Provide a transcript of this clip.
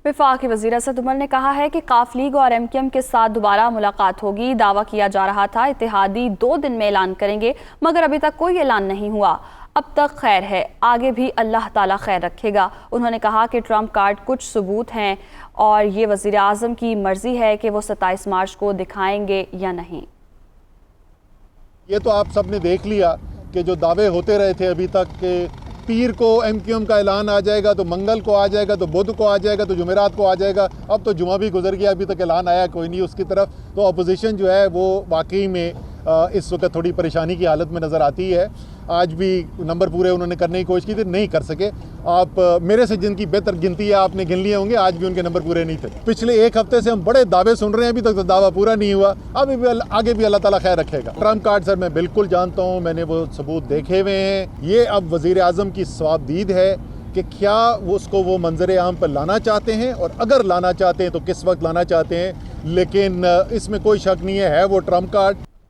वफाकी वज़ीर असद उमर ने कहा है कि काफ लीग और MQM के साथ दोबारा मुलाकात होगी। दावा किया जा रहा था इत्तेहादी 2 दिन में ऐलान करेंगे, मगर अभी तक कोई ऐलान नहीं हुआ। अब तक खैर है, आगे भी अल्लाह ताला खैर रखेगा। उन्होंने कहा कि ट्रंप कार्ड कुछ सबूत हैं और ये वज़ीर आज़म की मर्जी है कि वो 27 मार्च को दिखाएंगे या नहीं। ये तो आप सब ने देख लिया कि जो दावे होते रहे थे अभी तक कि पीर को MQM का ऐलान आ जाएगा, तो मंगल को आ जाएगा, तो बुध को आ जाएगा, तो जुमेरात को आ जाएगा। अब तो जुमा भी गुजर गया, अभी तक ऐलान आया कोई नहीं उसकी तरफ। तो अपोजिशन जो है वो वाकई में इस वक्त थोड़ी परेशानी की हालत में नज़र आती है। आज भी नंबर पूरे उन्होंने करने की कोशिश की थी, नहीं कर सके। आप मेरे से जिनकी बेहतर गिनती है आपने गिन लिए होंगे, आज भी उनके नंबर पूरे नहीं थे। पिछले 1 हफ्ते से हम बड़े दावे सुन रहे हैं, अभी तक तो दावा पूरा नहीं हुआ। अभी भी आगे भी अल्लाह ताला खैर रखेगा। ट्रंप कार्ड सर मैं बिल्कुल जानता हूँ, मैंने वो सबूत देखे हुए हैं। ये अब वज़ीर आज़म की सवाबदीद है कि क्या उसको वो मंजर आम पर लाना चाहते हैं, और अगर लाना चाहते हैं तो किस वक्त लाना चाहते हैं। लेकिन इसमें कोई शक नहीं है वो ट्रंप कार्ड